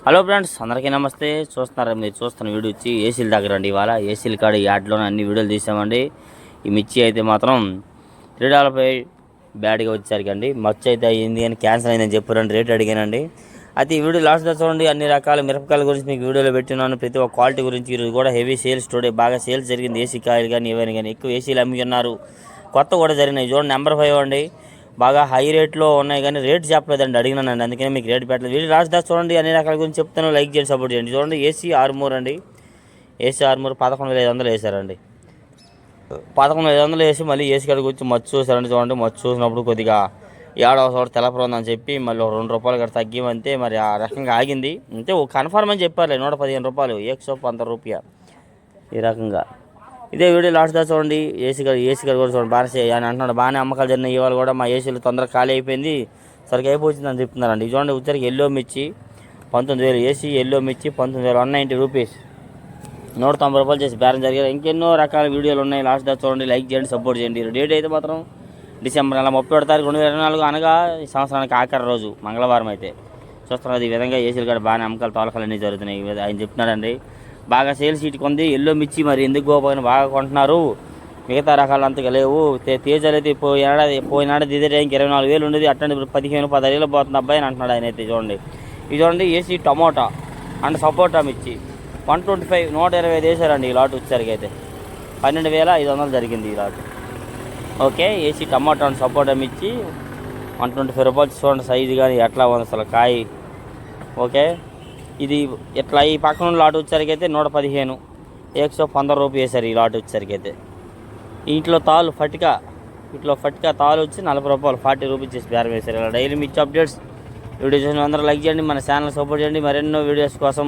Hello friends, అందరికీ నమస్తే. మీరు చూస్తున్న వీడియో వచ్చి ఏసీల దగ్గర అండి. ఇవాళ ఏసీల కాడ యాడ్లోనే అన్ని వీడియోలు తీసామండి. ఈ మిర్చి అయితే మాత్రం $3 బ్యాడ్గా వచ్చేసరికండి మచ్చ అయితే అయ్యింది అని క్యాన్సల్ అయిందని చెప్పారండి. రేట్ అడిగానండి. అయితే ఈ వీడియో లాస్ట్ దా చూడండి. అన్ని రకాల మిరపకాయల గురించి మీకు వీడియోలో పెట్టినాను. ప్రతి ఒక్క క్వాలిటీ గురించి ఈరోజు కూడా హెవీ సేల్స్ టుడే బాగా సేల్స్ జరిగింది. ఏసీ కాయలు కానీ ఏవైనా కానీ ఎక్కువ ఏసీలు అమ్మి ఉన్నారు. కొత్త కూడా జరిగినాయి. చూడండి నెంబర్ 5 అండి. బాగా హై రేట్లో ఉన్నాయి కానీ రేట్ చెప్పలేదండి, అడిగినానండి. అందుకని మీకు రేట్ పెట్టలేదు. వీళ్ళు లాస్ట్ దాకా చూడండి. అన్ని రకాల గురించి చెప్తాను. లైక్ చేయండి, సపోర్ట్ చేయండి. చూడండి ఏసీ ఆర్మూర్ అండి. ఏసీ ఆర్మూర్ 11,500 వేసారండి. 11,500 వేసి మళ్ళీ ఏసీ కాడికి వచ్చి మచ్చు చూసారండి. చూడండి మచ్చు చూసినప్పుడు కొద్దిగా ఏడవ చోట తెలపరం అని చెప్పి మళ్ళీ ₹2 కూడా తగ్గిమంతే మరి ఆ రకంగా ఆగింది. అంటే ఓ కన్ఫర్మ్ అని చెప్పారు. ₹115 ₹115 ఈ రకంగా. ఇదే వీడియో లాస్ట్ దాకా చూడండి. ఏసీ గారు కూడా చూడండి. బాగా అని అంటున్నాడు. బాగానే అమ్మకాలు జరిగినాయి. ఇవాళ కూడా మా ఏసీలు తొందరగా ఖాళీ అయిపోయింది, సరిగ్గా అయిపోతుంది అని చెప్తున్నారండి. చూడండి ఉచ్చరికి ఎల్లో మిర్చి 19,000. ఏసీ ఎల్లో మిర్చి 19,000 ₹190 ₹190 చేసి బేరం జరిగారు. ఇంకెన్నో రకాల వీడియోలు ఉన్నాయి. లాస్ట్ దాకా చూడండి. లైక్ చేయండి, సపోర్ట్ చేయండి. డేట్ అయితే మాత్రం డిసెంబర్ 31 తారీఖు 2024 అనగా ఈ సంవత్సరానికి ఆఖరి రోజు మంగళవారం అయితే చూస్తున్నది. ఈ విధంగా ఏసీలు కూడా బాగానే అమ్మకాలు తోలకాలు అన్నీ జరుగుతున్నాయి. ఆయన చెప్తున్నాడండి. బాగా సేల్స్ సీట్కి ఉంది. ఎల్లో మిర్చి మరి ఎందుకు గోపని బాగా కొంటున్నారు. మిగతా రకాలు అంతగా లేవు. తేజాలు అయితే పోయినాడు ఇదే టైంకి 24,000 ఉండేది. అట్టండి 15-16 పోతుంది అబ్బాయి అని అంటున్నాడు ఆయన అయితే. చూడండి ఇది చూడండి. ఏసీ టమోటా అండ్ సపోటా మిర్చి 125 125 వేసారండి. ఈ లాట్ వచ్చేసరికి అయితే 12,500 జరిగింది ఈ lot. Okay, AC tomato and సపోటా మిర్చి ₹125. చూడండి సైజు కానీ ఎట్లా ఉంది అసలు కాయ. ఓకే, ఇది ఇట్లా ఈ పక్కన ఉన్న లాట్ వచ్చేసరికి అయితే ₹115 ₹115 వేసారు ఈ లాట్ వచ్చేసరికి అయితే. ఇంట్లో తాలు ఫటికా తాలు వచ్చి ₹40 ₹40 చేసి బేరం వేశారు. ఇలా డైలీ మిర్చి అప్డేట్స్ వీడియో చూసిన అందరూ లైక్ చేయండి, మన ఛానల్ సపోర్ట్ చేయండి. మరెన్నో వీడియోస్ కోసం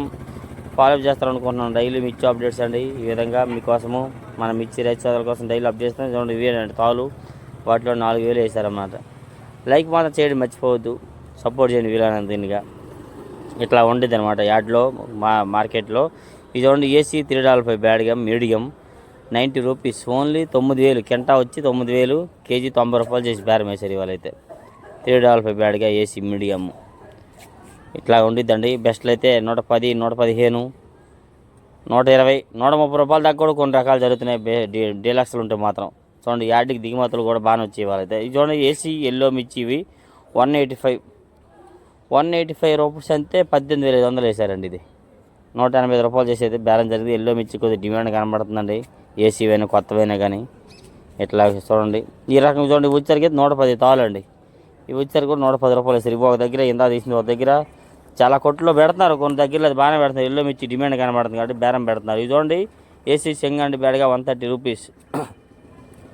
ఫాలో చేస్తారనుకుంటున్నాను. డైలీ మిర్చి అప్డేట్స్ అండి. ఈ విధంగా మీకోసము మన మిర్చి రైతుల కోసం డైలీ అప్డేట్ చేస్తాం. చూడండి ఇవేనండి తాలు, వాటిలో 4,000 వేసారన్నమాట. లైక్ మాత్రం చేయడం మర్చిపోవద్దు, సపోర్ట్ చేయండి వీలైనంత దీనిగా. ఇట్లా ఉండేది అనమాట యాడ్లో మార్కెట్లో. ఇది చూడండి ఏసీ $3 బ్యాడ్గా మీడియం ₹90 ఓన్లీ 9,000. కెంటా వచ్చి 9,000, కేజీ ₹90 చేసి బేరం వేసారు ఇవాళ అయితే. $3 బ్యాడ్గా ఏసీ మీడియం ఇట్లా ఉండిద్దండి. బెస్ట్లు అయితే 110, 115, 120, ₹130 దాకా కూడా కొన్ని రకాలు జరుగుతున్నాయి. డీలక్స్లు ఉంటే మాత్రం చూడండి. యాడ్కి దిగుమతులు కూడా బాగానే వచ్చేవి వాళ్ళైతే. ఇది చూడండి ఏసీ ఎల్లో మిర్చి ఇవి ₹185 అంతే 18,500 వేసారండి. ఇది ₹180 చేసి అయితే బేరం జరిగింది. ఎల్లో మిర్చి కొద్దిగా డిమాండ్ కనబడుతుందండి. ఏసీవైనా కొత్తవైనా కానీ ఇట్లా చూడండి. ఈ రకం చూడండి వచ్చరికి 110 తాలు అండి. ఇవి వచ్చరికి కూడా ₹110 వేసారు. ఇవి ఒక దగ్గర ఇందా తీసింది, ఒక దగ్గర చాలా కొట్లో పెడుతున్నారు. కొన్ని దగ్గరలో అది బాగానే పెడుతున్నారు. ఎల్లో మిర్చి డిమాండ్ కనబడుతుంది కాబట్టి బేరం పెడుతున్నారు. ఇది చూడండి ఏసీ చెంగండి బ్యాడ్గా ₹130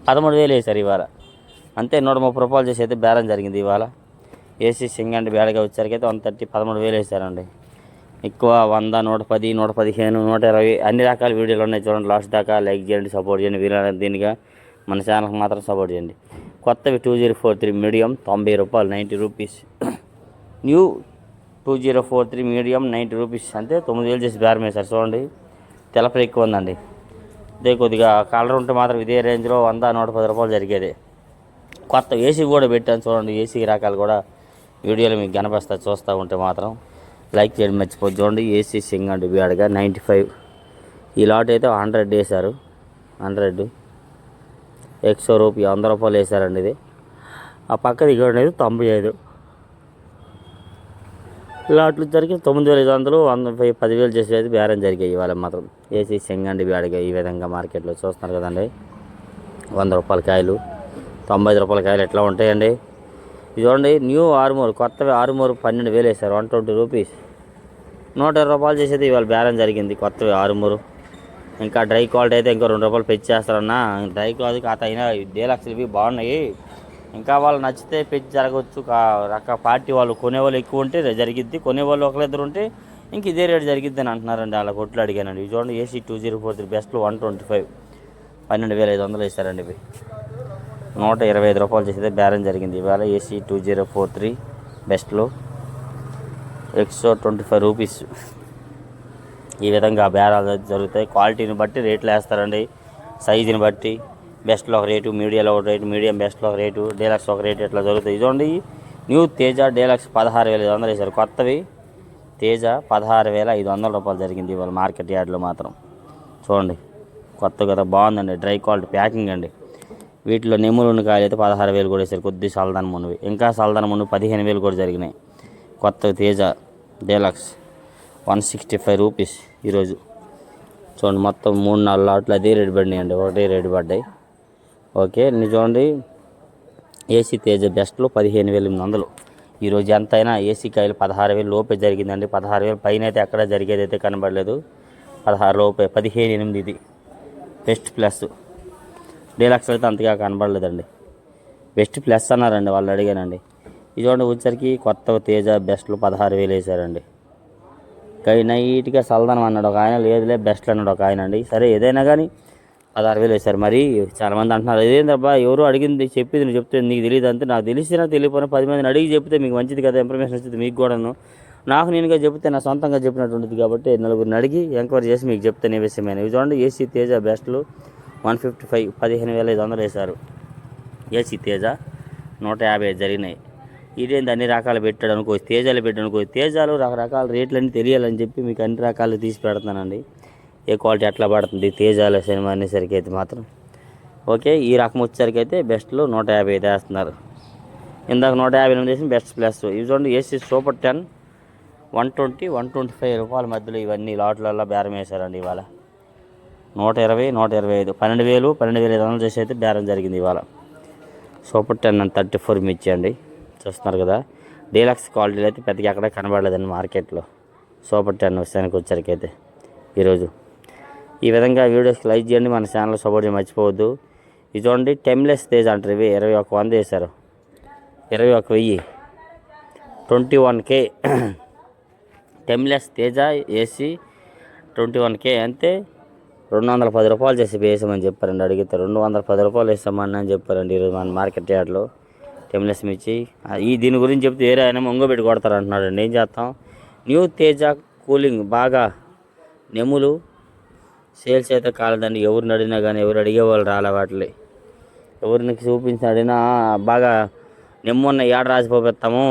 13,000 వేసారు ఇవాళ. అంతే ₹130 చేసి అయితే బేరం జరిగింది ఇవాళ. ఏసీ సింగండి బ్యాడ్గా వచ్చేసరికి అయితే 130 13,000 వేసారండి. ఎక్కువ 100, 110, 115, 120 అన్ని రకాల వీడియోలు ఉన్నాయి. చూడండి లాస్ట్ దాకా లైక్ చేయండి, సపోర్ట్ చేయండి. వీలైనంత దీనిగా మన ఛానల్కి మాత్రం సపోర్ట్ చేయండి. కొత్తవి 2043 మీడియం ₹90 ₹90. న్యూ 2043 మీడియం ₹90 అంతే 9,000 చేసి బేరం వేశారు. చూడండి తెలపలు ఎక్కువ ఉందండి. ఇదే కొద్దిగా కలర్ ఉంటే మాత్రం ఇదే రేంజ్లో 100, ₹110 జరిగేది. కొత్త ఏసీ కూడా పెట్టాను చూడండి. ఏసీ రకాలు కూడా వీడియోలు మీకు కనిపిస్తా, చూస్తూ ఉంటే మాత్రం లైక్ చేయడం మర్చిపోద్దు. చూడండి ఏసీ సింగండి బ్యాడ్గా 95. ఈ లాట్ అయితే 100 వేశారు. 100 ₹100 వేశారండి. ఇది ఆ పక్కది ఇక్కడ 95 లాట్లు జరిగి 9,500 10,000 చేసి అయితే బేరం జరిగాయి ఇవాళ మాత్రం. ఏసీ సింగండి బ్యాడ్గా ఈ విధంగా మార్కెట్లో చూస్తున్నారు కదండి. ₹100 కాయలు, ₹95 కాయలు ఎట్లా ఉంటాయండి. ఇది చూడండి న్యూ ఆర్మూర్, కొత్తవి ఆర్మూర్ 12,000 వేసారు ₹120 ₹120 చేసేది ఇవాళ బేరం జరిగింది. కొత్తవి ఆర్మూరు. ఇంకా డ్రై క్వాలిటీ అయితే ఇంకో ₹2 పెంచేస్తారన్నా. డ్రై క్వాలిటీ కాత అయినా డీలక్స్లు ఇవి బాగున్నాయి. ఇంకా వాళ్ళు నచ్చితే పెంచి జరగవచ్చు. పార్టీ వాళ్ళు కొనేవాళ్ళు ఎక్కువ ఉంటే జరిగిద్ది, కొనేవాళ్ళు ఒకరిద్దరు ఉంటే ఇంక ఇదే రేటు జరిగిద్ది అని అంటున్నారండి. అలా కొట్లు అడిగానండి. ఇది చూడండి ఏసీ 2043 బెస్ట్లో 125 12,500 వేసారండి. ఇవి ₹125 చేసేది బేరం జరిగింది ఇవాళ. ఏసీ 2043 బెస్ట్లో ₹125. ఈ విధంగా బేరాలు జరుగుతాయి. క్వాలిటీని బట్టి రేట్లు వేస్తారండి, సైజుని బట్టి. బెస్ట్లో ఒక రేటు, మీడియంలో ఒక రేటు, మీడియం బెస్ట్లో ఒక రేటు, డీలక్స్ ఒక రేటు ఇట్లా జరుగుతాయి. చూడండి న్యూ తేజ డీలక్స్ 16,500 వేసారు. కొత్తవి తేజ 16,500 రూపాయలు జరిగింది ఇవాళ మార్కెట్ యార్డ్లో మాత్రం. చూడండి కొత్త కదా, బాగుందండి, డ్రై క్వాలిటీ ప్యాకింగ్ అండి. వీటిలో నెమ్ములు ఉన్న కాయలు అయితే 16,000 కూడా వేసారు, కొద్ది సల్దానం ఉన్నవి. ఇంకా సల్దానం ఉన్న 15,000 కూడా జరిగినాయి. కొత్త తేజ డీలక్స్ 165 రూపీస్ ఈరోజు. చూడండి మొత్తం 3-4 లాట్లు అదే రేటు పడినాయి అండి, ఒకటే రేటు పడ్డాయి. ఓకే, చూడండి ఏసీ తేజ బెస్ట్లో 15,800 ఈరోజు. ఎంతైనా ఏసీ కాయలు 16,000 లోపే జరిగిందండి. 16,000 పైన అయితే ఎక్కడ జరిగేది అయితే కనబడలేదు. 16 లోపే, 15,800 ఇది బెస్ట్ ప్లస్. డీలక్స్ అయితే అంతగా కనబడలేదండి, బెస్ట్ ప్లస్ అన్నారండి వాళ్ళు, అడిగానండి. ఇది చూడండి వచ్చరికి కొత్త తేజ బెస్ట్లో 16,000 వేసారండి. కానీ నైట్గా సల్దానం అన్నాడు ఒక ఆయన, లేదులే బెస్ట్లు అన్నాడు ఒక ఆయన అండి. సరే ఏదైనా కానీ 16,000 వేశారు. మరి చాలామంది అంటున్నారు ఇదేంటబ్బా ఎవరు అడిగింది చెప్పింది నువ్వు చెప్తే నీకు తెలియదు అంతే. నాకు తెలిసినా తెలియకపోయినా 10 మందిని అడిగి చెప్తే మీకు మంచిది కదా, ఇన్ఫర్మేషన్ వచ్చింది మీకు కూడాను. నాకు నేనుగా చెప్తే నా సొంతంగా చెప్పినట్టు ఉంటుంది కాబట్టి నలుగురిని అడిగి ఎంక్వైరీ చేసి మీకు చెప్తాను ఏ విషయమైన. ఇవి చూడండి ఏసీ తేజ బెస్ట్లు 155 15,500 వేశారు. ఏసీ తేజ 150 జరిగినాయి. ఇదేంటి అన్ని రకాలు పెట్టాడు అనుకో, తేజాలు పెట్టాడు అనుకో. తేజాలు రకరకాల రేట్లన్నీ తెలియాలని చెప్పి మీకు అన్ని రకాలు తీసి పెడతానండి, ఏ క్వాలిటీ ఎట్లా పడుతుంది తేజాల సినిమా అనేసరికి అయితే మాత్రం. ఓకే, ఈ రకం వచ్చేసరికి అయితే బెస్ట్లో 150 అయితే వేస్తున్నారు. ఇందాక 158 చేసిన బెస్ట్ ప్లస్. ఇవి చూడండి ఏసీ సూపర్ 10 120 125 రూపాయల మధ్యలో ఇవన్నీ లాట్లలో బేరం వేశారండి ఇవాళ. 120 125 12,000 12,500 చేసి అయితే బేరం జరిగింది ఇవాళ. సూపర్ 10 అని 34 ఇచ్చేయండి, చూస్తున్నారు కదా. డీలక్స్ క్వాలిటీలు అయితే పెద్దగా ఎక్కడ కనబడలేదండి మార్కెట్లో. సూపర్ 10 విషయానికి వచ్చరికి అయితే ఈరోజు. ఈ విధంగా వీడియోస్కి లైక్ చేయండి, మన ఛానల్ సపోర్ట్ చేసి మర్చిపోవద్దు. ఇది చూడండి టెమ్లెస్ తేజ్ అంటారు, ఇవి 21,100 వేశారు, 21,000 21K టెమ్లెస్ తేజ ఏసీ 21K అంతే. 210 రూపాయలు చేసి వేసామని చెప్పారండి, అడిగితే 210 రూపాయలు వేసామని అని చెప్పారండి ఈరోజు మన మార్కెట్ యార్డ్లో. టెమ్లెస్ మిర్చి దీని గురించి చెప్తే వేరే ఆయన ఒంగోబెట్టి కొడతారు అంటున్నాడండి. ఏం చేస్తాం, న్యూ తేజ కూలింగ్ బాగా నెమ్ములు సేల్స్ అయితే కాలేదండి. ఎవరిని అడిగినా కానీ ఎవరు అడిగేవాళ్ళు రాలే వాటిని, ఎవరిని చూపించి అడిగినా బాగా నెమ్మున్న ఏడ రాసిపోపెత్తాము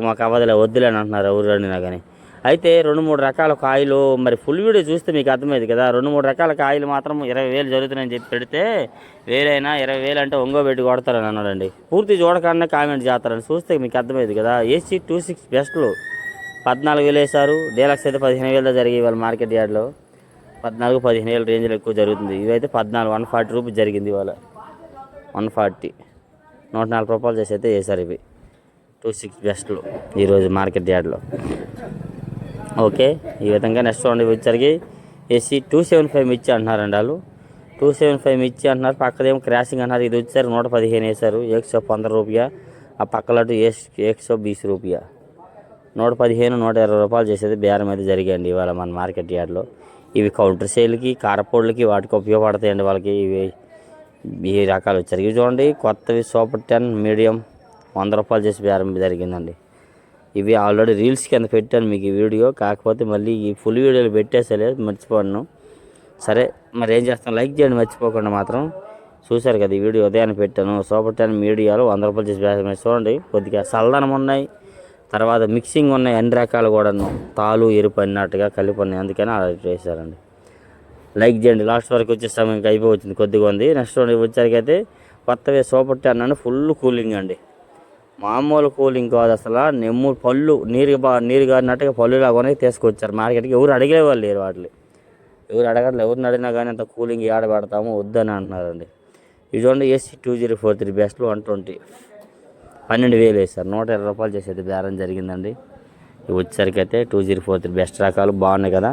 మాకు అవ్వదులే వద్దులేని అంటున్నారు ఎవరు అడిగినా కానీ. అయితే 2-3 రకాల కాయలు, మరి ఫుల్ వీడియో చూస్తే మీకు అర్థమైంది కదా. 2-3 రకాల కాయలు మాత్రం 20,000 జరుగుతున్నాయని చెప్పి పెడితే వేరైనా 20,000 అంటే ఒంగోబెట్టి కొడతారని అన్నాడండి. పూర్తి చూడకుండా కామెంట్ చేస్తారని చూస్తే మీకు అర్థమైంది కదా. ఏసీ 26 బెస్ట్లు 14,000 వేశారు. డీలక్స్ అయితే 15,000 జరిగాయి ఇవాళ మార్కెట్ యార్డ్లో. 14-15,000 రేంజ్లో ఎక్కువ జరుగుతుంది. ఇవైతే 14 140 రూపీస్ జరిగింది ఇవాళ. 140 104 రూపాయలు చేసి అయితే వేశారు ఇవి 26 బెస్ట్లు ఈరోజు మార్కెట్ యార్డ్లో. ఓకే, ఈ విధంగా నెక్స్ట్ రౌండ్ వచ్చరికి ఏసీ 275 మిర్చి అంటున్నారండి వాళ్ళు. 275 మిర్చి అంటున్నారు, పక్కదేమో క్రాసింగ్ అంటున్నారు. ఇది వచ్చారు 115 వేశారు, 115 రూపాయ. ఆ పక్కలటు 120 రూపాయ. 115 120 రూపాయలు చేసేది బేరం అయితే జరిగాయండి ఇవాళ మన మార్కెట్ యార్డ్లో. ఇవి కౌంటర్ సేల్కి కారపొడులకి వాటికి ఉపయోగపడతాయండి వాళ్ళకి. ఇవి ఈ రకాలు వచ్చారు. ఇవి చూడండి కొత్తవి సూపర్ 10 మీడియం 100 రూపాయలు చేసి బేరం జరిగిందండి. ఇవి ఆల్రెడీ రీల్స్ కింద పెట్టాను మీకు ఈ వీడియో, కాకపోతే మళ్ళీ ఈ ఫుల్ వీడియోలు పెట్టేసలే మర్చిపోను. సరే మరి ఏం చేస్తాను, లైక్ చేయండి మర్చిపోకుండా మాత్రం. చూశారు కదా ఈ వీడియో ఉదయాన్ని పెట్టాను. సూపర్ 10 మీడియాలో 100 రూపాయలు చేసి బేరం. చూడండి కొద్దిగా సల్దానం ఉన్నాయి, తర్వాత మిక్సింగ్ ఉన్నాయి, అన్ని రకాలు కూడాను తాలు ఎరుపు అన్నట్టుగా కలిపి ఉన్నాయి, అందుకని అలా వేసారండి. లైక్ చేయండి, లాస్ట్ వరకు వచ్చేస్తాం, ఇంకా అయిపోతుంది కొద్దిగా ఉంది. నెక్స్ట్ వచ్చరికి అయితే కొత్తవి సూపర్ 10 అని ఫుల్ కూలింగ్ అండి, మామూలు కూలింగ్ కాదు అసలు. నెమ్ము పళ్ళు నీరు కారినట్టుగా పళ్ళులాగానే తీసుకొచ్చారు మార్కెట్కి. ఎవరు అడిగే వాళ్ళు లేరు వాటిని, ఎవరు అడగట్లేదు. ఎవరిని అడిగినా కానీ అంత కూలింగ్ ఏడ పెడతాము వద్దని అంటున్నారండి. ఇది చూడండి ఏసీ 2043 బెస్ట్లు 120 12,000 వేశారు. 120 రూపాయలు చేసేది బేరం జరిగిందండి. ఇవి వచ్చేసరికి అయితే 2043 బెస్ట్ రకాలు బాగున్నాయి కదా.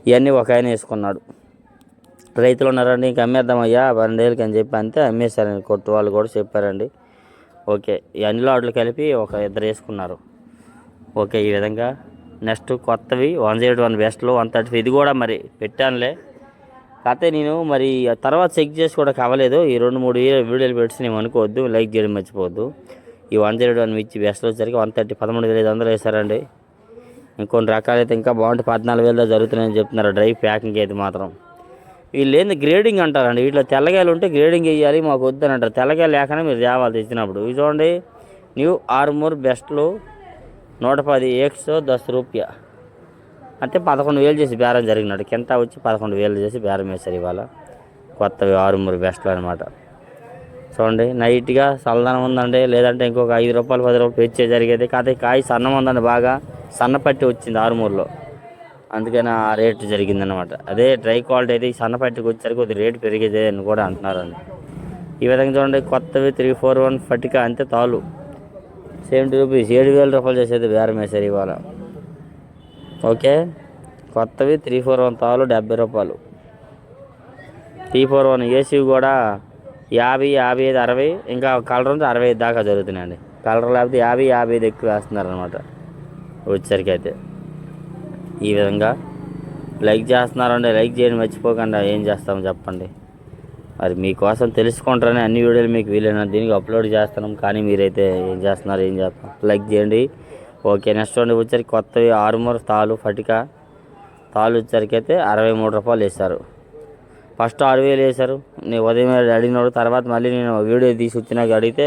ఇవన్నీ ఒక ఆయన వేసుకున్నాడు. రైతులు ఉన్నారండి, ఇంక అమ్మేద్దామయ్యా 12,000 అని చెప్పి అంతే అమ్మేశారండి. కొట్టు వాళ్ళు కూడా చెప్పారండి. ఓకే, ఈ అన్ని లాట్లు కలిపి ఒక ఇద్దరు వేసుకున్నారు. ఓకే, ఈ విధంగా నెక్స్ట్ కొత్తవి 101 బెస్ట్లో 135 ఇది కూడా మరి పెట్టానులే. కాకపోతే నేను మరి తర్వాత చెక్ చేసి కూడా కావలేదు. ఈ 2-3 వీడియోలు పెట్టి నేను అనుకోవద్దు, లైక్ చేయడం మర్చిపోవద్దు. ఈ 101 ఇచ్చి బెస్ట్లో వచ్చరికి 130 13,500 వేశారండి. ఇంకొన్ని రకాలైతే ఇంకా బాగుంటాయి, 14,000 జరుగుతున్నాయని చెప్తున్నారు డ్రై ప్యాకింగ్ అయితే మాత్రం. వీళ్ళు ఏంది గ్రేడింగ్ అంటారండి, వీటిలో తెల్లగాయలు ఉంటే గ్రేడింగ్ వేయాలి, మాకు వద్దని అంటారు. తెల్లగాయలు లేకనే మీరు తేవాలి తెచ్చినప్పుడు. ఇవి చూడండి న్యూ ఆర్మూర్ బెస్ట్లు 110 110 రూపాయ అంటే 11,000 చేసి బేరం జరిగినాడు. కింద వచ్చి 11,000 చేసి బేరం వేశారు ఇవాళ. కొత్తవి ఆరుమూరు బెస్ట్లు అనమాట. చూడండి నైట్గా చల్లదనం ఉందండి. లేదంటే ఇంకొక 5 రూపాయలు 10 రూపాయలు పెంచే జరిగేది. కాకపోతే కాయ సన్నం ఉందండి, బాగా సన్నపట్టి వచ్చింది ఆరుమూరులో, అందుకని ఆ రేటు జరిగిందనమాట. అదే డ్రై క్వాలిటీ అయితే ఈ సన్నపట్టికి వచ్చేసరికి కొద్దిగా రేటు పెరిగేదే అని కూడా అంటున్నారండి. ఈ విధంగా చూడండి కొత్తవి 341 పట్టిక అంతే తాలు 70 రూపీస్, 7,000 రూపాయలు చేసేది బేరం వేశారు ఇవాళ. ఓకే, కొత్తవి 341 తాలు 70 రూపాయలు. 341 ఏసీ కూడా 50, 55, 60, ఇంకా కలర్ ఉంది 65 దాకా జరుగుతున్నాయండి. కలర్ లేకపోతే 50, 55 ఎక్కువ వేస్తున్నారు అనమాట వచ్చేసరికి అయితే. ఈ విధంగా లైక్ చేస్తున్నారండి, లైక్ చేయండి మర్చిపోకుండా. ఏం చేస్తాము చెప్పండి, మరి మీకోసం తెలుసుకుంటారని అన్ని వీడియోలు మీకు వీలైన దీనికి అప్లోడ్ చేస్తున్నాం. కానీ మీరైతే ఏం చేస్తున్నారు, ఏం చేస్తాం, లైక్ చేయండి. ఓకే, నెక్స్ట్ వచ్చరికి కొత్తవి ఆరుమూరు తాలు పటిక తాలు వచ్చరికి అయితే 63 రూపాయలు వేశారు. ఫస్ట్ 6,000 వేశారు. నేను ఉదయం అడిగినాడు, తర్వాత మళ్ళీ నేను వీడియో తీసి వచ్చినాక అడిగితే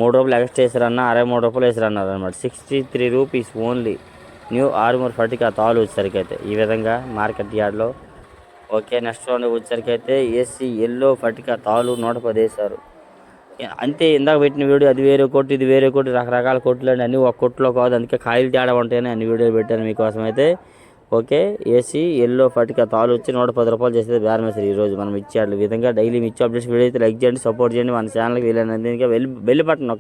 3 రూపాయలు ఎక్స్ట్రా వేసారన్న, 63 రూపాయలు వేసారన్నారు అనమాట. 63 రూపీస్ ఓన్లీ న్యూ ఆరుమూరు పటిక తాలు వచ్చరికి అయితే ఈ విధంగా మార్కెట్ యార్డ్లో. ఓకే, నెక్స్ట్ వచ్చరికి అయితే ఏసీ ఎల్లో పటిక తాలు 110 వేశారు. అంతే, ఇందాక పెట్టిన వీడియో అది వేరే కొట్టు, ఇది వేరే కొట్టు, రకరకాల కొట్లు అండి, అన్నీ ఒక కొట్టులో కాదు. అందుకే కాయలు తేడా ఉంటాయని అన్ని వీడియోలు పెట్టాను మీకోసం అయితే. ఓకే, ఏసీ ఎల్లో పటిక తాలు వచ్చి 110 రూపాయలు చేసేది బేరం వేస్తారు ఈరోజు మనం ఇచ్చే విధంగా. డైలీ ఇచ్చే అప్డేట్స్ వీడియో అయితే లైక్ చేయండి, సపోర్ట్ చేయండి. మన ఛానల్కి వీలైనందుకు బెల్ బటన్